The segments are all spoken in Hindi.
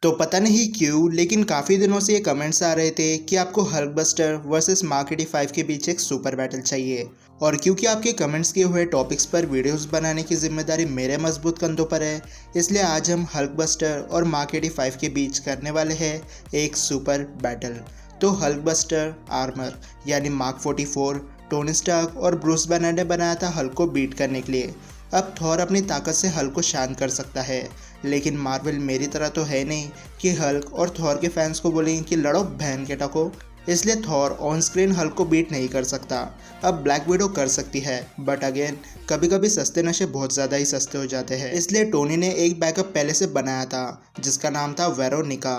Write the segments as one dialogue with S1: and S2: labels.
S1: तो पता नहीं क्यों लेकिन काफ़ी दिनों से ये कमेंट्स आ रहे थे कि आपको हल्कबस्टर वर्सेस मार्क 85 के बीच एक सुपर बैटल चाहिए। और क्योंकि आपके कमेंट्स किए हुए टॉपिक्स पर वीडियोस बनाने की जिम्मेदारी मेरे मजबूत कंधों पर है, इसलिए आज हम हल्कबस्टर और मार्क 85 के बीच करने वाले हैं एक सुपर बैटल। तो हल्कबस्टर आर्मर यानी मार्क 44 टोनी स्टार्क और ब्रूस बैनर ने बनाया था हल्क को बीट करने के लिए। अब थॉर अपनी ताकत से हल्क को शांत कर सकता है, लेकिन मार्वल मेरी तरह तो है नहीं कि हल्क और थॉर के फैंस को बोलेंगे कि लड़ो बहन के टको। इसलिए थॉर ऑन स्क्रीन हल्क को बीट नहीं कर सकता। अब ब्लैक विडो कर सकती है, बट अगेन कभी कभी सस्ते नशे बहुत ज़्यादा ही सस्ते हो जाते हैं। इसलिए टोनी ने एक बैकअप पहले से बनाया था जिसका नाम था वेरोनिका।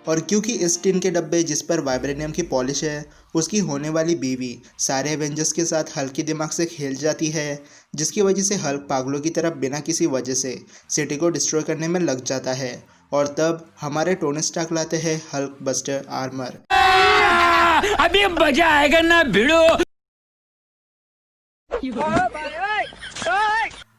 S1: और क्योंकि इस टिन के डब्बे जिस पर वाइब्रेनियम की पॉलिश है, उसकी होने वाली बीवी सारे एवेंजर्स के साथ हल्क के दिमाग से खेल जाती है, जिसकी वजह से हल्क पागलों की तरह बिना किसी वजह से सिटी को डिस्ट्रॉय करने में लग जाता है। और तब हमारे टोनी स्टार्क लाते हैं हल्क बस्टर आर्मर।
S2: अभी मजा आएगा ना भिड़ो।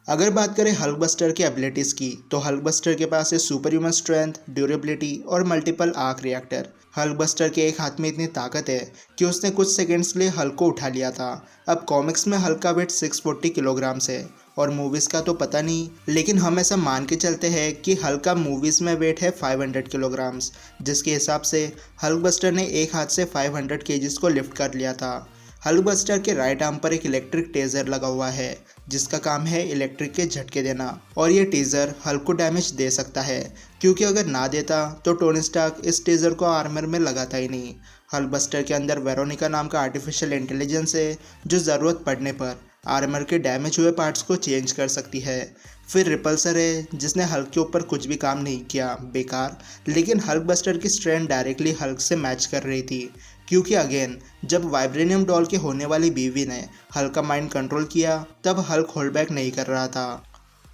S1: अगर बात करें हल्कबस्टर की एबिलिटीज़ की, तो हल्कबस्टर के पास है सुपर ह्यूमन स्ट्रेंथ, ड्यूरेबिलिटी और मल्टीपल आर्क रिएक्टर। हल्कबस्टर के एक हाथ में इतनी ताकत है कि उसने कुछ सेकंड्स के लिए हल्क को उठा लिया था। अब कॉमिक्स में हल्क का वेट 640 किलोग्राम है और मूवीज़ का तो पता नहीं, लेकिन हम ऐसा मान के चलते हैं कि हल्क का मूवीज़ में वेट है 500 किलोग्राम्स, जिसके हिसाब से हल्कबस्टर ने एक हाथ से 500 केजीज को लिफ्ट कर लिया था। हल्कबस्टर के राइट आर्म पर एक इलेक्ट्रिक टेजर लगा हुआ है जिसका काम है इलेक्ट्रिक के झटके देना, और ये टेजर हल्क को डैमेज दे सकता है, क्योंकि अगर ना देता तो टोनी स्टार्क इस टेजर को आर्मर में लगाता ही नहीं। हल्कबस्टर के अंदर वेरोनिका नाम का आर्टिफिशियल इंटेलिजेंस है जो ज़रूरत पड़ने पर आर्मर के डैमेज हुए पार्ट्स को चेंज कर सकती है। फिर रिपल्सर है जिसने हल्क के ऊपर कुछ भी काम नहीं किया, बेकार, लेकिन हल्कबस्टर की स्ट्रेंथ डायरेक्टली हल्क से मैच कर रही थी, क्योंकि अगेन जब वाइब्रेनियम डॉल के होने वाली बीवी ने हल्क का माइंड कंट्रोल किया तब हल्क होल्ड बैक नहीं कर रहा था।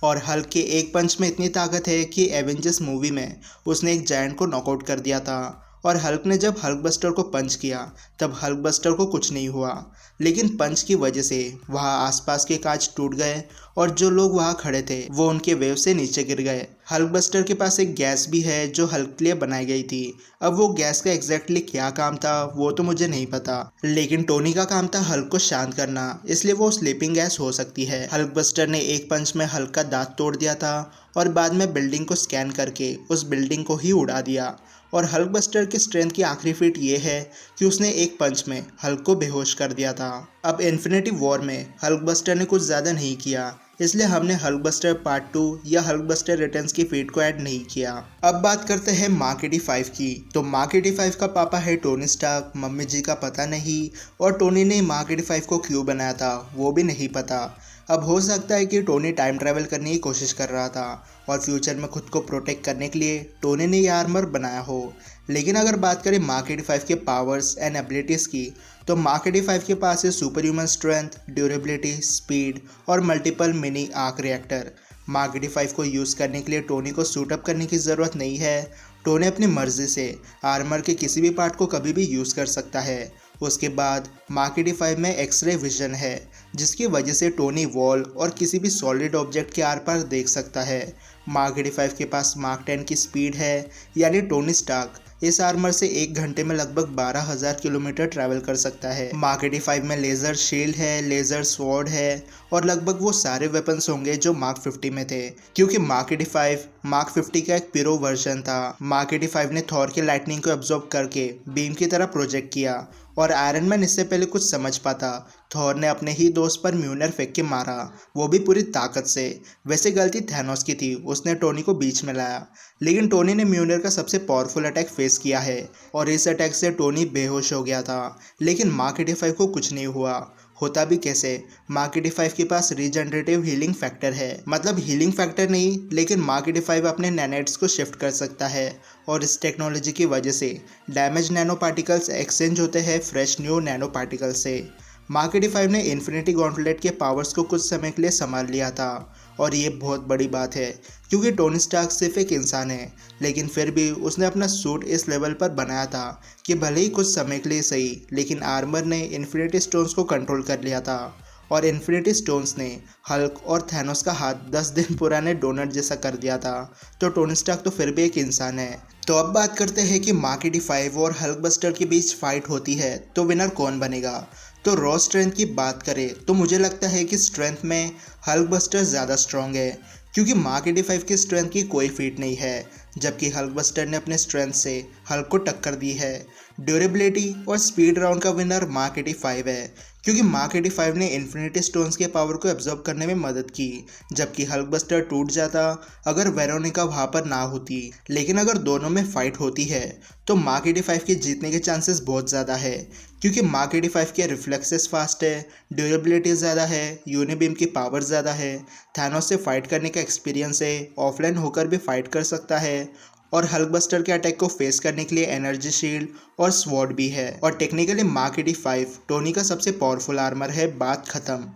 S1: और हल्क के एक पंच में इतनी ताकत है कि एवेंजर्स मूवी में उसने एक जायंट को नॉकआउट कर दिया था। और हल्क ने जब हल्कबस्टर को पंच किया तब हल्कबस्टर को कुछ नहीं हुआ, लेकिन पंच की वजह से वहाँ आसपास के कांच टूट गए और जो लोग वहाँ खड़े थे वो उनके वेव से नीचे गिर गए। हल्कबस्टर के पास एक गैस भी है जो हल्क के लिए बनाई गई थी। अब वो गैस का एग्जैक्टली क्या काम था वो तो मुझे नहीं पता, लेकिन टोनी का काम था हल्क को शांत करना, इसलिए वो स्लीपिंग गैस हो सकती है। हल्कबस्टर ने एक पंच में हल्क का दांत तोड़ दिया था और बाद में बिल्डिंग को स्कैन करके उस बिल्डिंग को ही उड़ा दिया। और हल्कबस्टर की स्ट्रेंथ की आखिरी फीट ये है कि उसने एक पंच में हल्क को बेहोश कर दिया था। अब इन्फिनिटी वॉर में हल्कबस्टर ने कुछ ज़्यादा नहीं किया, इसलिए हमने हल्कबस्टर पार्ट 2 या हल्कबस्टर रिटर्न्स की फीट को ऐड नहीं किया। अब बात करते हैं मार्क 85 की। तो मार्क 85 का पापा है टोनी स्टार्क, मम्मी जी का पता नहीं, और टोनी ने मार्क 85 को क्यों बनाया था वो भी नहीं पता। अब हो सकता है कि टोनी टाइम ट्रैवल करने की कोशिश कर रहा था और फ्यूचर में खुद को प्रोटेक्ट करने के लिए टोनी ने यह आर्मर बनाया हो। लेकिन अगर बात करें मार्क 85 के पावर्स एंड एबिलिटीज़ की, तो मार्क 85 के पास है super human strength, durability, speed और multiple mini arc reactor. Mark 85 को यूज़ करने के लिए टोनी को सूटअप करने की ज़रूरत नहीं है। टोनी अपनी मर्जी से आर्मर के किसी भी पार्ट को कभी भी यूज़ कर सकता है। उसके बाद मार्क 85 में एक्सरे विजन है, जिसकी वजह से टोनी वॉल और किसी भी सॉलिड ऑब्जेक्ट के आर पार देख सकता है। मार्क 85 के पास मार्क 10 की स्पीड है, यानी टोनी स्टार्क इस आर्मर से 1 घंटे में लगभग 12,000 किलोमीटर ट्रैवल कर सकता है। मार्क 85 में लेज़र शील्ड है, लेज़र स्वॉर्ड है और लगभग वो सारे वेपन्स होंगे जो मार्क 50 में थे, क्योंकि मार्क 85 मार्क 50 का एक पिरो वर्जन था। मार्क 85 ने थॉर के लाइटनिंग को एब्जॉर्ब करके बीम की तरह प्रोजेक्ट किया, और आयरन मैन इससे पहले कुछ समझ पाता थॉर ने अपने ही दोस्त पर म्यूनर फेंक के मारा, वो भी पूरी ताकत से। वैसे गलती थैनोस की थी, उसने टोनी को बीच में लाया, लेकिन टोनी ने म्यूनर का सबसे पावरफुल अटैक फेस किया है और इस अटैक से टोनी बेहोश हो गया था, लेकिन मार्क 85 को कुछ नहीं हुआ। होता भी कैसे? मार्क 85 के पास रीजनरेटिव हीलिंग फैक्टर है, मतलब हीलिंग फैक्टर नहीं, लेकिन मार्क 85 अपने नैनेट्स को शिफ्ट कर सकता है और इस टेक्नोलॉजी की वजह से डैमेज नैनो पार्टिकल्स एक्सचेंज होते हैं फ्रेश न्यू नैनो पार्टिकल से। मार्क 85 ने इन्फिनिटी गॉन्टलेट के पावर्स को कुछ समय के लिए संभाल लिया था, और ये बहुत बड़ी बात है क्योंकि टोनी स्टार्क सिर्फ एक इंसान है, लेकिन फिर भी उसने अपना सूट इस लेवल पर बनाया था कि भले ही कुछ समय के लिए सही, लेकिन आर्मर ने इन्फिनिटी स्टोन्स को कंट्रोल कर लिया था। और इन्फिनिटी स्टोन्स ने हल्क और थैनोस का हाथ 10 दिन पुराने डोनट जैसा कर दिया था। तो टोनी स्टार्क तो फिर भी एक इंसान है। तो अब बात करते हैं कि मार्क 85 और हल्क बस्टर के बीच फाइट होती है तो विनर कौन बनेगा। तो रॉ स्ट्रेंथ की बात करें तो मुझे लगता है कि स्ट्रेंथ में हल्क बस्टर ज़्यादा स्ट्रॉन्ग है, क्योंकि मार्क 85 की स्ट्रेंथ की कोई फीट नहीं है, जबकि हल्क बस्टर ने अपने स्ट्रेंथ से हल्क को टक्कर दी है। ड्यूरेबिलिटी और स्पीड राउंड का विनर मार्क 85 है, क्योंकि मार्क 85 ने इन्फिनिटी स्टोन्स के पावर को एब्जॉर्ब करने में मदद की, जबकि हल्क बस्टर टूट जाता अगर वेरोनिका वहाँ पर ना होती। लेकिन अगर दोनों में फाइट होती है तो मार्क 85 के जीतने के चांसेस बहुत ज़्यादा है, क्योंकि मार्क 85 के रिफ्लेक्सेस फास्ट है, ड्यूरेबिलिटी ज़्यादा है, यूनिबीम की पावर ज़्यादा है, थैनोस से फाइट करने का एक्सपीरियंस है, ऑफलाइन होकर भी फाइट कर सकता है, और हल्क बस्टर के अटैक को फेस करने के लिए एनर्जी शील्ड और स्वॉर्ड भी है। और टेक्निकली मार्क 85 टोनी का सबसे पावरफुल आर्मर है, बात खत्म।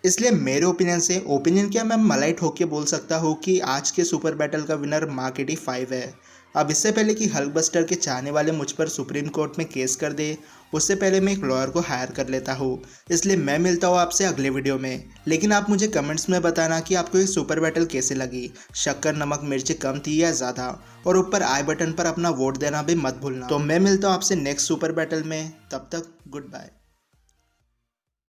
S1: इसलिए मेरे ओपिनियन से, ओपिनियन क्या, मैं मलाई ठोक के बोल सकता हूँ कि आज के सुपर बैटल का विनर मार्क 85 है। अब इससे पहले कि हल्क बस्टर के चाहने वाले मुझ पर सुप्रीम कोर्ट में केस कर दे, उससे पहले मैं एक लॉयर को हायर कर लेता हूँ। इसलिए मैं मिलता हूँ आपसे अगले वीडियो में। लेकिन आप मुझे कमेंट्स में बताना कि आपको ये सुपर बैटल कैसे लगी, शक्कर नमक मिर्ची कम थी या ज़्यादा, और ऊपर आई बटन पर अपना वोट देना भी मत भूलना। तो मैं मिलता हूँ आपसे नेक्स्ट सुपर बैटल में, तब तक गुड बाय।